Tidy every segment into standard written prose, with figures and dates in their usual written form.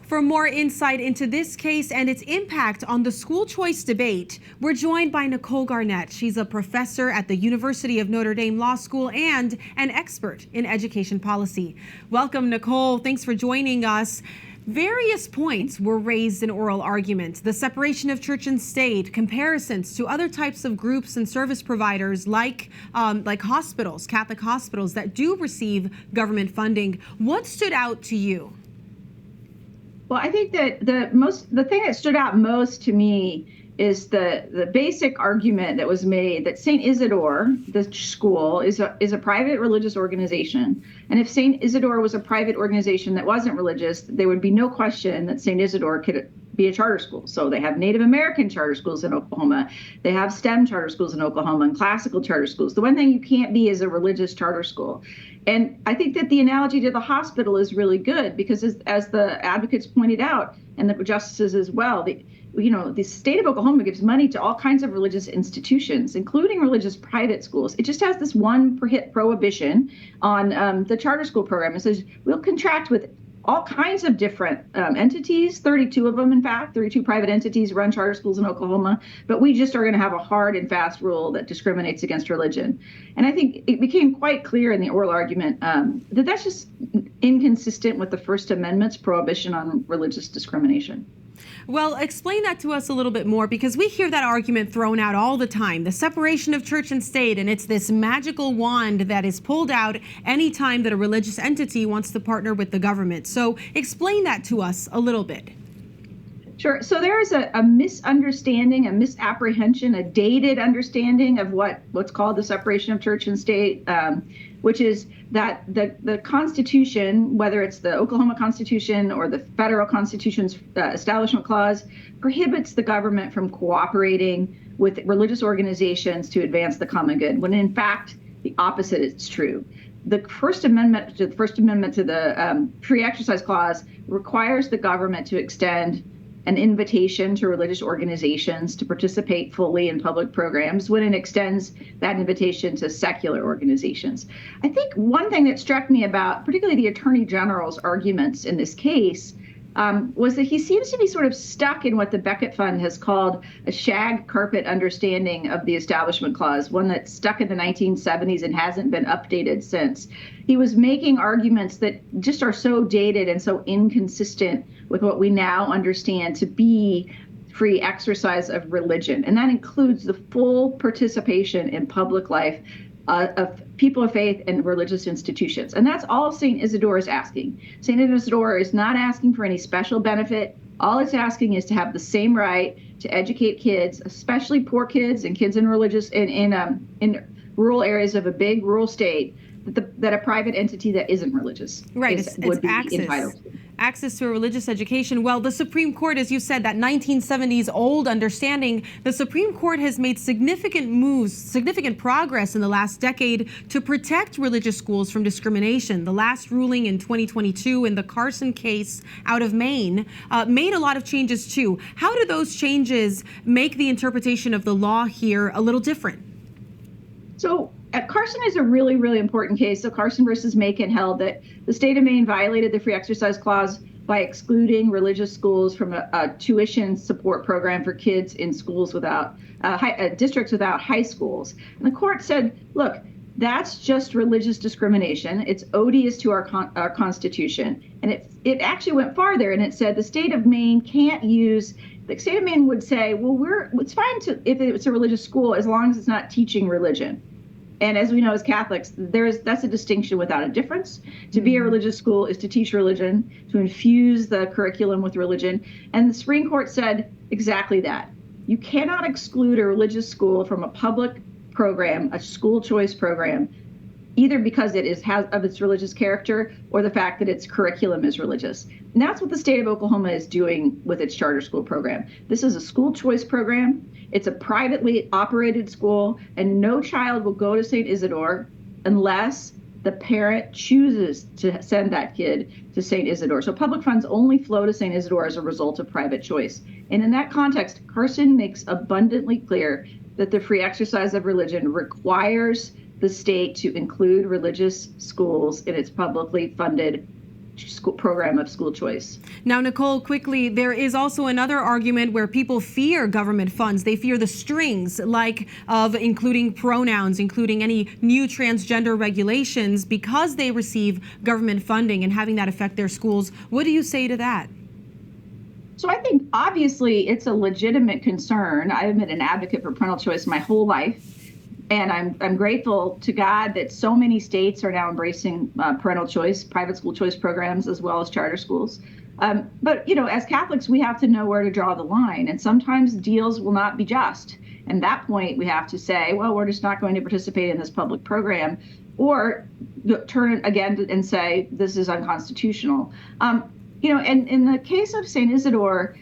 For more insight into this case and its impact on the school choice debate, we're joined by Nicole Garnett. She's a professor at the University of Notre Dame Law School and an expert in education policy. Welcome, Nicole. Thanks for joining us. Various points were raised in oral argument: the separation of church and state, comparisons to other types of groups and service providers like hospitals, Catholic hospitals that do receive government funding. What stood out to you? Well, I think that the thing that stood out most to me is the basic argument that was made that St. Isidore, the school, is a private religious organization. And if St. Isidore was a private organization that wasn't religious, there would be no question that St. Isidore could be a charter school. So they have Native American charter schools in Oklahoma. They have STEM charter schools in Oklahoma and classical charter schools. The one thing you can't be is a religious charter school. And I think that the analogy to the hospital is really good because as the advocates pointed out, and the justices as well, the state of Oklahoma gives money to all kinds of religious institutions, including religious private schools. It just has this one prohibition on the charter school program. It says we'll contract with all kinds of different entities, 32 of them, in fact, 32 private entities run charter schools in Oklahoma, but we just are going to have a hard and fast rule that discriminates against religion. And I think it became quite clear in the oral argument that that's just inconsistent with the First Amendment's prohibition on religious discrimination. Well, explain that to us a little bit more, because we hear that argument thrown out all the time, the separation of church and state, and it's this magical wand that is pulled out anytime that a religious entity wants to partner with the government. So explain that to us a little bit. Sure. So there is a misunderstanding, a misapprehension, a dated understanding of what's called the separation of church and state, which is that the Constitution, whether it's the Oklahoma Constitution or the federal Constitution's Establishment Clause, prohibits the government from cooperating with religious organizations to advance the common good, when in fact the opposite is true. The First Amendment to the Free Exercise Clause requires the government to extend an invitation to religious organizations to participate fully in public programs when it extends that invitation to secular organizations. I think one thing that struck me about particularly the Attorney General's arguments in this case was that he seems to be sort of stuck in what the Becket Fund has called a shag carpet understanding of the Establishment Clause, one that's stuck in the 1970s and hasn't been updated since. He was making arguments that just are so dated and so inconsistent with what we now understand to be free exercise of religion. And that includes the full participation in public life of people of faith and religious institutions. And that's all St. Isidore is asking. St. Isidore is not asking for any special benefit. All it's asking is to have the same right to educate kids, especially poor kids and kids in rural areas of a big rural state, that a private entity that isn't religious would be entitled to. Access to a religious education. Well, the Supreme Court, as you said, that 1970s old understanding, the Supreme Court has made significant moves, significant progress in the last decade to protect religious schools from discrimination. The last ruling in 2022 in the Carson case out of Maine made a lot of changes too. How do those changes make the interpretation of the law here a little different? So Carson is a really, really important case. So Carson versus Macon held that the state of Maine violated the Free Exercise Clause by excluding religious schools from a tuition support program for kids in schools without districts without high schools. And the court said, look, that's just religious discrimination. It's odious to our Constitution. And it actually went farther, and it said the state of Maine can't use. The state of Maine would say, well, it's fine if it's a religious school as long as it's not teaching religion. And as we know as Catholics, that's a distinction without a difference. To be a religious school is to teach religion, to infuse the curriculum with religion. And the Supreme Court said exactly that. You cannot exclude a religious school from a public program, a school choice program, either because it has of its religious character or the fact that its curriculum is religious. And that's what the state of Oklahoma is doing with its charter school program. This is a school choice program. It's a privately operated school, and no child will go to St. Isidore unless the parent chooses to send that kid to St. Isidore. So public funds only flow to St. Isidore as a result of private choice. And in that context, Carson makes abundantly clear that the free exercise of religion requires the state to include religious schools in its publicly funded school program of school choice. Now, Nicole, quickly, there is also another argument where people fear government funds. They fear the strings, like of including pronouns, including any new transgender regulations, because they receive government funding and having that affect their schools. What do you say to that? So I think obviously it's a legitimate concern. I've been an advocate for parental choice my whole life. And I'm grateful to God that so many states are now embracing parental choice, private school choice programs, as well as charter schools. But, as Catholics, we have to know where to draw the line. And sometimes deals will not be just. And at that point, we have to say, well, we're just not going to participate in this public program, or turn it again and say, this is unconstitutional. And in the case of St. Isidore,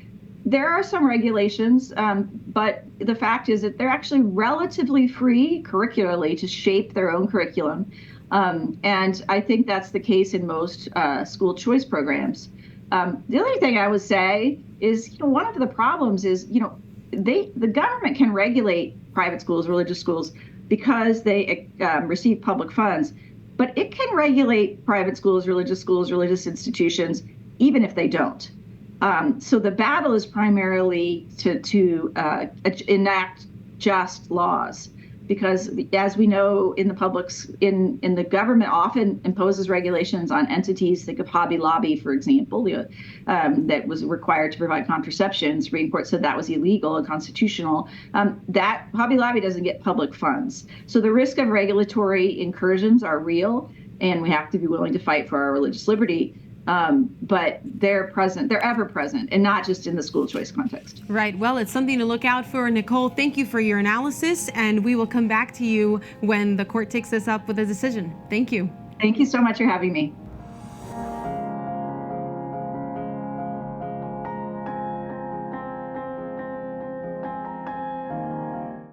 there are some regulations, but the fact is that they're actually relatively free curricularly to shape their own curriculum. And I think that's the case in most school choice programs. The other thing I would say is, one of the problems is, the government can regulate private schools, religious schools, because they receive public funds, but it can regulate private schools, religious institutions, even if they don't. So the battle is primarily to enact just laws, because as we know, in the government often imposes regulations on entities. Think of Hobby Lobby, for example, that was required to provide contraception. The Supreme Court said that was illegal and unconstitutional. That Hobby Lobby doesn't get public funds. So the risk of regulatory incursions are real, and we have to be willing to fight for our religious liberty. But they're ever present, and not just in the school choice context. Right. Well, it's something to look out for. Nicole, thank you for your analysis, and we will come back to you when the court takes this up with a decision. Thank you. Thank you so much for having me.